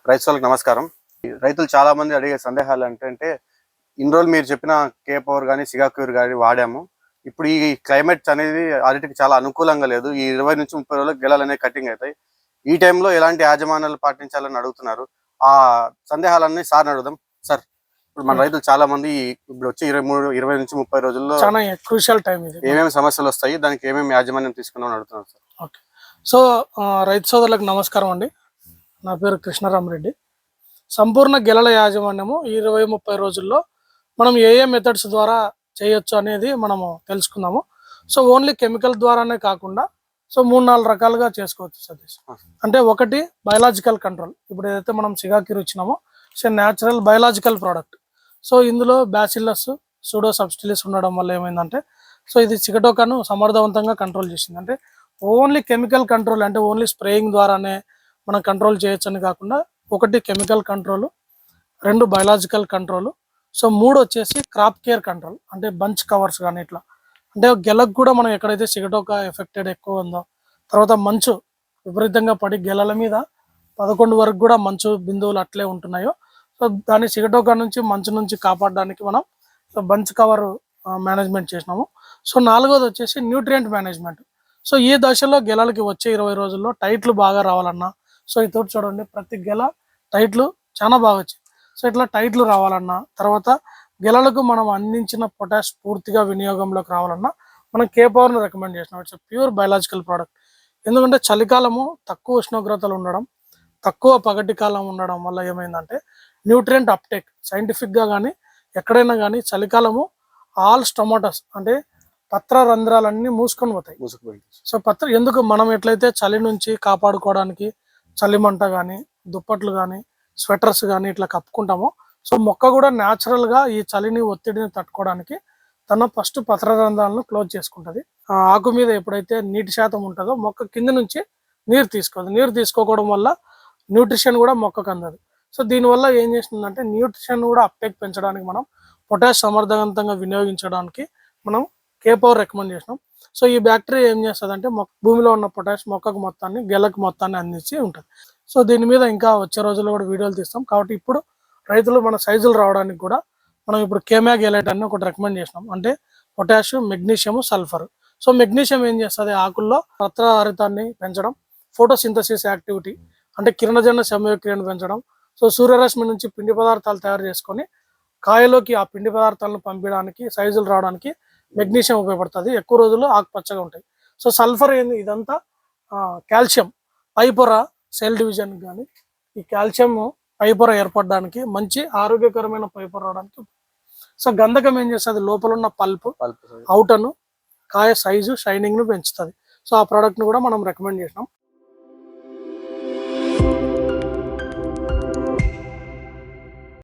రైతులకు నమస్కారం. రైతులు చాలా మంది అడిగే సందేహాలు అంటే ఇన్ని రోజులు మీరు చెప్పిన కే పవర్ కానీ సిగాక్యూర్ కానీ వాడాము. ఇప్పుడు ఈ క్లైమేట్ అనేది అరటికి చాలా అనుకూలంగా లేదు. ఈ 20 నుంచి 30 రోజులకు గెలలు అనేవి కటింగ్ అవుతాయి. ఈ టైంలో ఎలాంటి యాజమాన్యాలు పాటించాలని అడుగుతున్నారు. ఆ సందేహాలన్నీ సార్ని అడుగుదాం. సార్, ఇప్పుడు మన రైతులు చాలా మంది ఇప్పుడు వచ్చి 20 నుంచి 30 రోజుల్లో చాలా క్రూషియల్ టైం ఇది. ఏమేమి సమస్యలు వస్తాయి, దానికి ఏమేమి యాజమాన్యం తీసుకున్నామని అడుగుతున్నారు సార్. ఓకే, సో రైతు సోదరులకు నమస్కారం అండి. నా పేరు కృష్ణరామరెడ్డి. సంపూర్ణ గెలల యాజమాన్యము 20-30 రోజుల్లో మనం ఏ మెథడ్స్ ద్వారా చేయొచ్చు అనేది మనము తెలుసుకుందాము. సో ఓన్లీ కెమికల్ ద్వారానే కాకుండా సో 3-4 రకాలుగా చేసుకోవచ్చు సతీష్. అంటే ఒకటి బయలాజికల్ కంట్రోల్. ఇప్పుడు ఏదైతే మనం సిగాక్యూర్ ఇచ్చినామో so natural biological product. So ఇందులో బ్యాసిల్లస్ సూడో సబ్స్టిలిస్ ఉండడం వల్ల ఏమైందంటే సో ఇది చికటోకాను సమర్థవంతంగా కంట్రోల్ చేసింది. అంటే ఓన్లీ కెమికల్ కంట్రోల్ అంటే ఓన్లీ స్ప్రేయింగ్ ద్వారానే మనం కంట్రోల్ చేయొచ్చు అని కాకుండా ఒకటి chemical control, 2 biological control, so 3 వచ్చేసి క్రాప్ కేర్ కంట్రోల్. అంటే బంచ్ కవర్స్ కానీ ఇట్లా అంటే గెలకు కూడా మనం ఎక్కడైతే సిగటోకా ఎఫెక్టెడ్ ఎక్కువ ఉందో, తర్వాత మంచు విపరీతంగా పడి గెలల మీద 11 వరకు కూడా మంచు బిందువులు అట్లే ఉంటున్నాయో సో దాన్ని సిగటోకా నుంచి మంచు నుంచి కాపాడడానికి మనం సో బంచ్ కవర్ మేనేజ్మెంట్ చేసినాము. సో 4వది వచ్చేసి న్యూట్రియంట్ మేనేజ్మెంట్. సో ఈ దశలో గెలలకి వచ్చే 20 రోజుల్లో టైట్లు బాగా రావాలన్నా సో ఈ తోటి చూడండి ప్రతి గెల టైట్లు చాలా బాగా వచ్చాయి. సో ఇట్లా టైట్లు రావాలన్నా, తర్వాత గెలలకు మనం అందించిన పొటాష్ పూర్తిగా వినియోగంలోకి రావాలన్నా మనం కే పవర్ను రికమెండ్ చేసినాం. It's pure biological product. ఎందుకంటే చలికాలము తక్కువ ఉష్ణోగ్రతలు ఉండడం, తక్కువ పగటి కాలం ఉండడం వల్ల ఏమైందంటే న్యూట్రియంట్ అప్టేక్ సైంటిఫిక్గా కానీ ఎక్కడైనా కానీ చలికాలము ఆల్ స్టొమాటోస్ అంటే పత్ర రంధ్రాలన్నీ మూసుకొని పోతాయి. సో ఎందుకు మనం ఎట్లయితే చలి నుంచి కాపాడుకోవడానికి చలిమంట కానీ దుప్పట్లు కానీ స్వెటర్స్ కానీ ఇట్లా కప్పుకుంటామో సో మొక్క కూడా న్యాచురల్గా ఈ చలిని ఒత్తిడిని తట్టుకోవడానికి తన ఫస్ట్ పత్ర రంధ్రాలను క్లోజ్ చేసుకుంటుంది. ఆకు మీద ఎప్పుడైతే నీటి శాతం ఉంటుందో మొక్క కింద నుంచి నీరు తీసుకోదు. నీరు తీసుకోవడం వల్ల న్యూట్రిషన్ కూడా మొక్కకు అందదు. సో దీనివల్ల ఏం చేస్తుందంటే న్యూట్రిషన్ కూడా అప్టేక్ పెంచడానికి మనం పొటాష్ సమర్థవంతంగా వినియోగించడానికి మనం కే పవర్ రికమెండ్ చేసినాం. సో ఈ బ్యాక్టీరియా ఏం చేస్తుందంటే భూమిలో ఉన్న పొటాష్ మొక్కకు మొత్తాన్ని గెలకు మొత్తాన్ని అందించి ఉంటుంది. సో దీని మీద ఇంకా వచ్చే రోజుల్లో కూడా వీడియోలు తీస్తాం. కాబట్టి ఇప్పుడు రైతులు మన సైజులు రావడానికి కూడా మనం ఇప్పుడు కేమ్యాగ్ ఎలైట్ అని ఒకటి రికమెండ్ చేసినాం. అంటే potash, magnesium, sulphur. So magnesium ఏం చేస్తుంది, ఆకుల్లో పత్రహరితాన్ని పెంచడం, ఫోటోసింథసిస్ యాక్టివిటీ అంటే కిరణజన్య సంయోక్రియను పెంచడం, సో సూర్యరశ్మి నుంచి పిండి పదార్థాలు తయారు చేసుకొని కాయలోకి ఆ పిండి పదార్థాలను పంపించడానికి, సైజులు రావడానికి మెగ్నీషియం ఉపయోగపడుతుంది. ఎక్కువ రోజులు ఆకుపచ్చగా ఉంటాయి. సో సల్ఫర్ ఏంది, ఇదంతా కాల్షియం పైపొర సెల్ డివిజన్ కానీ ఈ కాల్షియం పైపొర ఏర్పడడానికి, మంచి ఆరోగ్యకరమైన పైపొర రావడానికి. సో గంధకం ఏం చేస్తుంది, లోపల ఉన్న పల్ప్ అవుటను కాయ సైజు షైనింగ్ను పెంచుతుంది. సో ఆ ప్రోడక్ట్ని కూడా మనం రికమెండ్ చేసినాం.